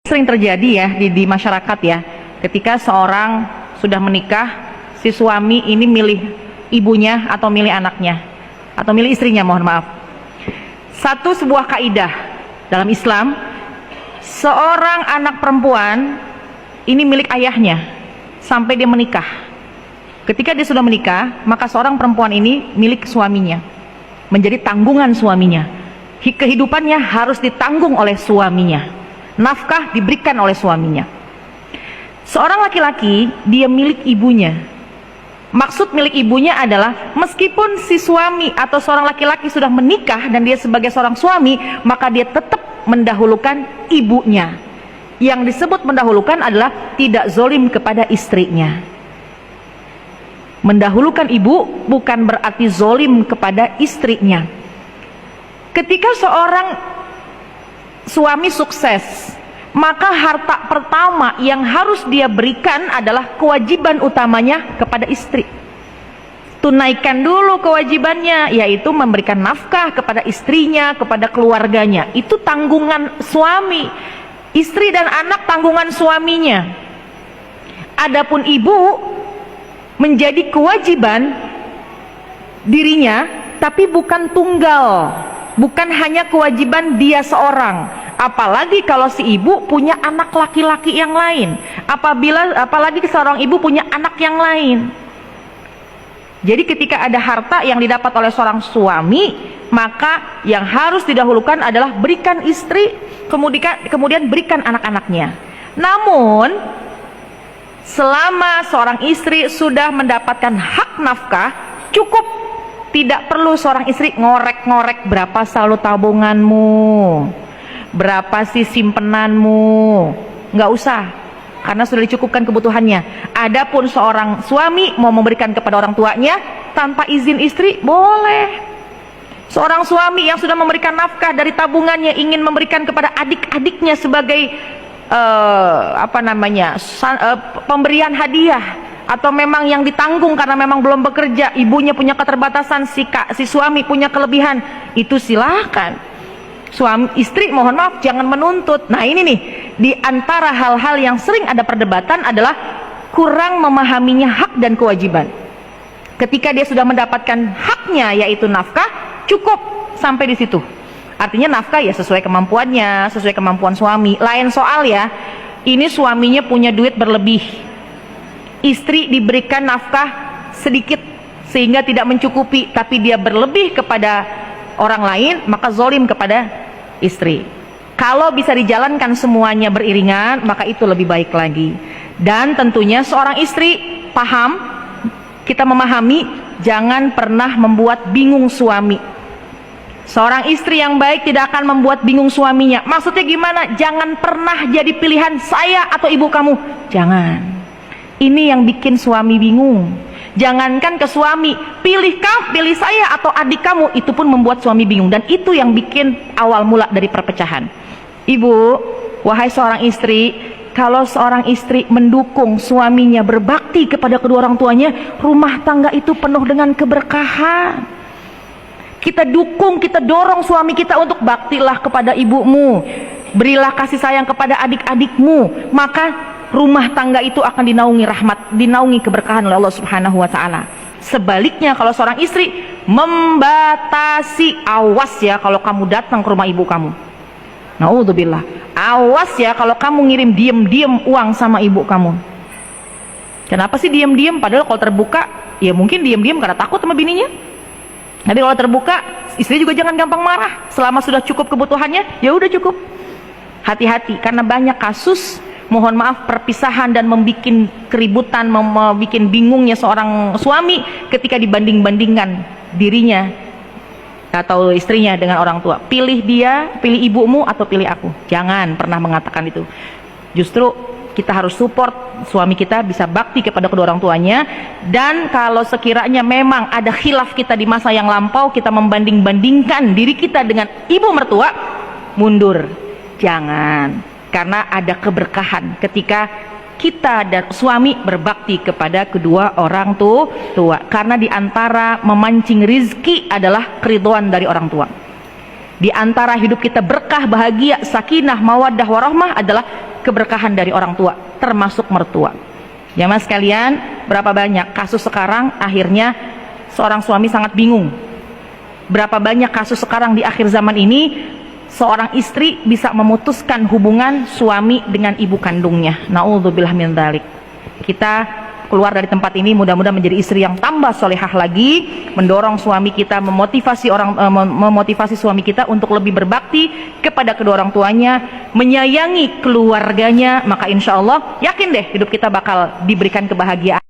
Sering terjadi ya di masyarakat ya, ketika seorang sudah menikah, si suami ini milih ibunya atau milih anaknya atau milih istrinya, mohon maaf. Sebuah kaidah dalam Islam, seorang anak perempuan ini milik ayahnya sampai dia menikah. Ketika dia sudah menikah, maka seorang perempuan ini milik suaminya, menjadi tanggungan suaminya. Kehidupannya harus ditanggung oleh suaminya, nafkah diberikan oleh suaminya. Seorang laki-laki, dia milik ibunya. Maksud milik ibunya adalah meskipun si suami atau seorang laki-laki sudah menikah dan dia sebagai seorang suami, maka dia tetap mendahulukan ibunya. Yang disebut mendahulukan adalah tidak zolim kepada istrinya. Mendahulukan ibu bukan berarti zolim kepada istrinya. Ketika seorang suami sukses, maka harta pertama yang harus dia berikan adalah kewajiban utamanya kepada istri. Tunaikan dulu kewajibannya, yaitu memberikan nafkah kepada istrinya, kepada keluarganya. Itu tanggungan suami. Istri dan anak tanggungan suaminya. Adapun ibu menjadi kewajiban dirinya, tapi bukan tunggal, bukan hanya kewajiban dia seorang. Apalagi kalau si ibu punya anak laki-laki yang lain, apalagi seorang ibu punya anak yang lain. Jadi ketika ada harta yang didapat oleh seorang suami, maka yang harus didahulukan adalah berikan istri, kemudian berikan anak-anaknya. Namun selama seorang istri sudah mendapatkan hak nafkah, cukup. Tidak perlu seorang istri ngorek-ngorek berapa saldo tabunganmu, berapa sih simpenanmu, nggak usah, karena sudah dicukupkan kebutuhannya. Adapun seorang suami mau memberikan kepada orang tuanya tanpa izin istri, boleh. Seorang suami yang sudah memberikan nafkah dari tabungannya ingin memberikan kepada adik-adiknya sebagai pemberian hadiah, atau memang yang ditanggung karena memang belum bekerja, ibunya punya keterbatasan, si suami punya kelebihan, itu silahkan. Suami istri mohon maaf jangan menuntut. Nah ini nih, di antara hal-hal yang sering ada perdebatan adalah kurang memahaminya hak dan kewajiban. Ketika dia sudah mendapatkan haknya yaitu nafkah, cukup sampai di situ. Artinya nafkah ya sesuai kemampuannya, sesuai kemampuan suami. Lain soal ya, ini suaminya punya duit berlebih, istri diberikan nafkah sedikit sehingga tidak mencukupi, tapi dia berlebih kepada orang lain, maka zolim kepada istri. Kalau bisa dijalankan semuanya beriringan, maka itu lebih baik lagi. Dan tentunya seorang istri paham, kita memahami, jangan pernah membuat bingung suami. Seorang istri yang baik tidak akan membuat bingung suaminya. Maksudnya gimana? Jangan pernah jadi pilihan saya atau ibu kamu, jangan. Ini yang bikin suami bingung. Jangankan ke suami, pilih saya atau adik kamu, itu pun membuat suami bingung. Dan itu yang bikin awal mula dari perpecahan. Ibu, wahai seorang istri, kalau seorang istri mendukung suaminya berbakti kepada kedua orang tuanya, rumah tangga itu penuh dengan keberkahan. Kita dukung, kita dorong suami kita untuk baktilah kepada ibumu, berilah kasih sayang kepada adik-adikmu, maka rumah tangga itu akan dinaungi rahmat, dinaungi keberkahan oleh Allah Subhanahu wa taala. Sebaliknya kalau seorang istri membatasi, awas ya kalau kamu datang ke rumah ibu kamu, naudzubillah, awas ya kalau kamu ngirim diem-diem uang sama ibu kamu. Kenapa sih diem-diem? Padahal kalau terbuka ya mungkin diem-diem karena takut sama bininya. Tapi kalau terbuka, istri juga jangan gampang marah. Selama sudah cukup kebutuhannya, ya udah cukup. Hati-hati, karena banyak kasus, mohon maaf, perpisahan dan membuat keributan, membuat bingungnya seorang suami ketika dibanding-bandingkan dirinya atau istrinya dengan orang tua. Pilih dia, pilih ibumu atau pilih aku. Jangan pernah mengatakan itu. Justru kita harus support suami kita bisa bakti kepada kedua orang tuanya. Dan kalau sekiranya memang ada khilaf kita di masa yang lampau, kita membanding-bandingkan diri kita dengan ibu mertua, mundur, jangan. Karena ada keberkahan ketika kita dan suami berbakti kepada kedua orang tua. Karena di antara memancing rizki adalah keridhaan dari orang tua. Di antara hidup kita berkah, bahagia, sakinah, mawaddah, warahmah adalah keberkahan dari orang tua, termasuk mertua. Jamaah sekalian, berapa banyak kasus sekarang akhirnya seorang suami sangat bingung. Berapa banyak kasus sekarang di akhir zaman ini seorang istri bisa memutuskan hubungan suami dengan ibu kandungnya. Na'udzubillah min dzalik. Kita keluar dari tempat ini mudah-mudahan menjadi istri yang tambah solehah lagi, mendorong suami kita, memotivasi suami kita untuk lebih berbakti kepada kedua orang tuanya, menyayangi keluarganya, maka insya Allah yakin deh hidup kita bakal diberikan kebahagiaan.